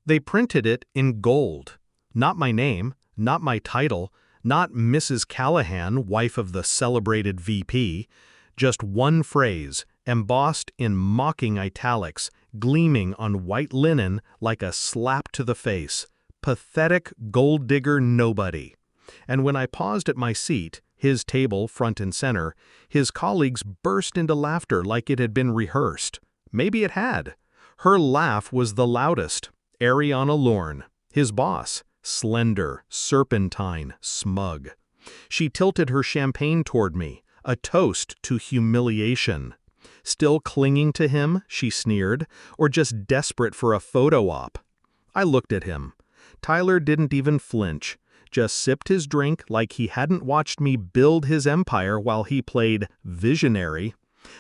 They printed it in gold. Not my name, not my title, not Mrs. Callahan, wife of the celebrated VP. Just one phrase, embossed in mocking italics, gleaming on white linen like a slap to the face. Pathetic gold digger nobody. And when I paused at my seat, his table front and center, his colleagues burst into laughter like it had been rehearsed. Maybe it had. Her laugh was the loudest. Ariana Lorne, his boss, slender, serpentine, smug. She tilted her champagne toward me, a toast to humiliation. Still clinging to him, she sneered, or just desperate for a photo op? I looked at him. Tyler didn't even flinch, just sipped his drink like he hadn't watched me build his empire while he played visionary.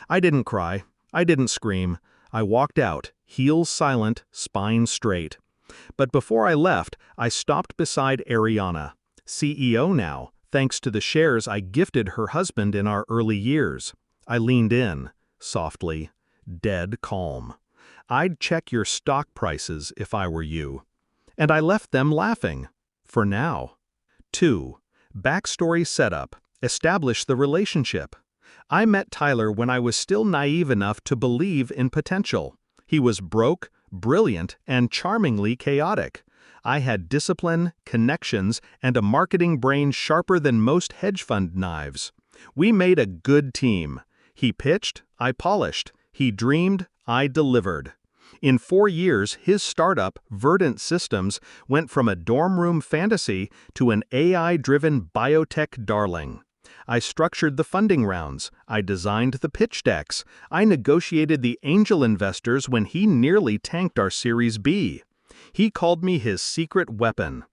I didn't cry. I didn't scream. I walked out, heels silent, spine straight. But before I left, I stopped beside Ariana, CEO now, thanks to the shares I gifted her husband in our early years. I leaned in, softly, dead calm. I'd check your stock prices if I were you. And I left them laughing. For now. 2. Backstory setup. Establish the relationship. I met Tyler when I was still naive enough to believe in potential. He was broke, brilliant, and charmingly chaotic. I had discipline, connections, and a marketing brain sharper than most hedge fund knives. We made a good team. He pitched, I polished. He dreamed, I delivered. In 4 years, his startup, Verdant Systems, went from a dorm room fantasy to an AI-driven biotech darling. I structured the funding rounds. I designed the pitch decks. I negotiated the angel investors when he nearly tanked our Series B. He called me his secret weapon.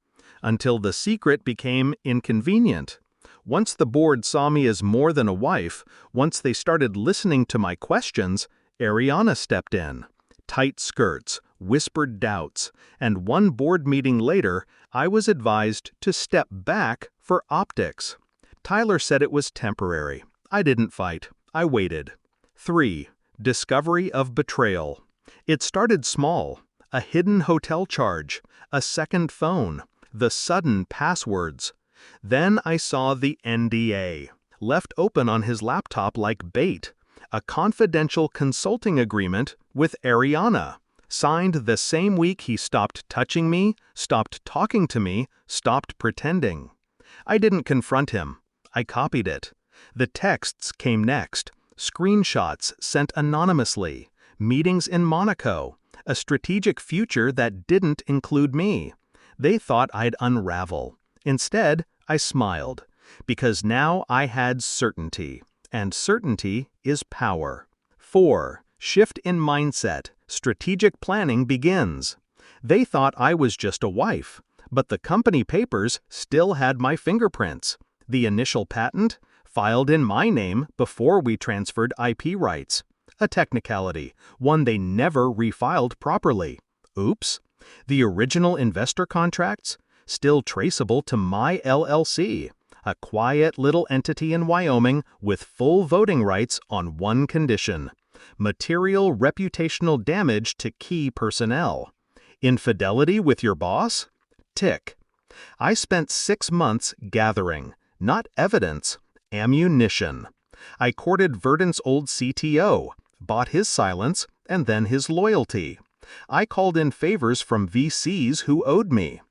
Until the secret became inconvenient. Once the board saw me as more than a wife, once they started listening to my questions, Ariana stepped in. Tight skirts, whispered doubts, and one board meeting later, I was advised to step back for optics. Tyler said it was temporary. I didn't fight. I waited. 3. Discovery of betrayal. It started small. A hidden hotel charge, a second phone, the sudden passwords. Then I saw the NDA, left open on his laptop like bait. A confidential consulting agreement with Ariana, signed the same week he stopped touching me, stopped talking to me, stopped pretending. I didn't confront him. I copied it. The texts came next. Screenshots sent anonymously. Meetings in Monaco. A strategic future that didn't include me. They thought I'd unravel. Instead, I smiled. Because now I had certainty. And certainty is power. 4. Shift in mindset. Strategic planning begins. They thought I was just a wife. But the company papers still had my fingerprints. The initial patent, filed in my name before we transferred IP rights. A technicality, one they never refiled properly. Oops. The original investor contracts, still traceable to my LLC, a quiet little entity in Wyoming with full voting rights on one condition: material reputational damage to key personnel. Infidelity with your boss? Tick. I spent 6 months gathering, not evidence, ammunition. I courted Verdant's old CTO, bought his silence, and then his loyalty. I called in favors from VCs who owed me.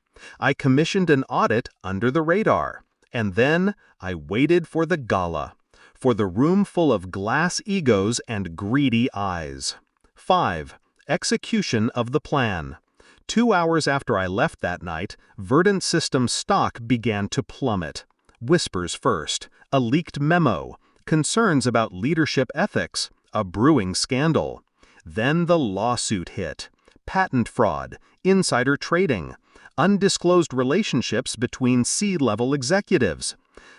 I commissioned an audit under the radar. And then I waited for the Gala, for the room full of glass egos and greedy eyes. 5. Execution of the plan. 2 hours after I left that night, Verdant Systems stock began to plummet. Whispers first, a leaked memo, concerns about leadership ethics, a brewing scandal. Then the lawsuit hit. Patent fraud, insider trading, undisclosed relationships between C-level executives.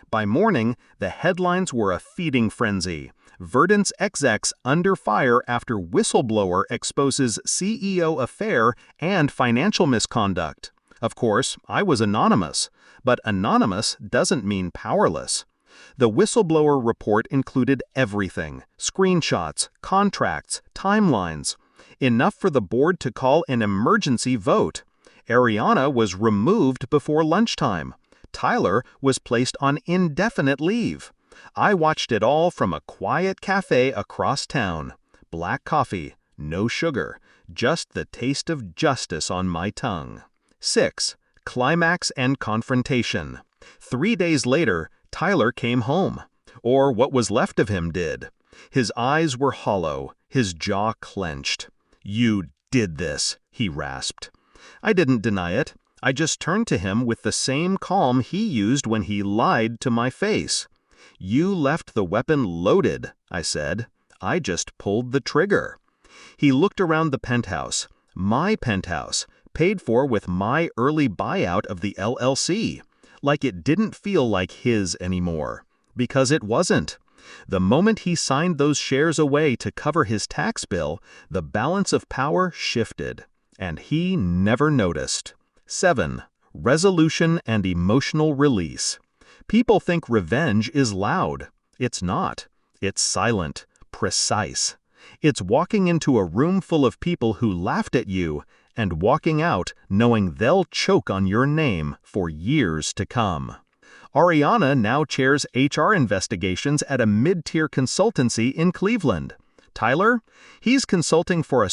By morning, the headlines were a feeding frenzy. Verdant's execs under fire after whistleblower exposes CEO affair and financial misconduct. Of course, I was anonymous, but anonymous doesn't mean powerless. The whistleblower report included everything: screenshots, contracts, timelines. Enough for the board to call an emergency vote. Ariana was removed before lunchtime. Tyler was placed on indefinite leave. I watched it all from a quiet cafe across town. Black coffee, no sugar, just the taste of justice on my tongue. 6. Climax and confrontation. 3 days later, Tyler came home. Or what was left of him did. His eyes were hollow, his jaw clenched. "You did this," he rasped. I didn't deny it. I just turned to him with the same calm he used when he lied to my face. "You left the weapon loaded," I said. "I just pulled the trigger." He looked around the penthouse, my penthouse, paid for with my early buyout of the LLC, like it didn't feel like his anymore. Because it wasn't. The moment he signed those shares away to cover his tax bill, the balance of power shifted. And he never noticed. 7. Resolution and emotional release. People think revenge is loud. It's not. It's silent, precise. It's walking into a room full of people who laughed at you and walking out knowing they'll choke on your name for years to come. Ariana now chairs HR investigations at a mid-tier consultancy in Cleveland. Tyler? He's consulting for a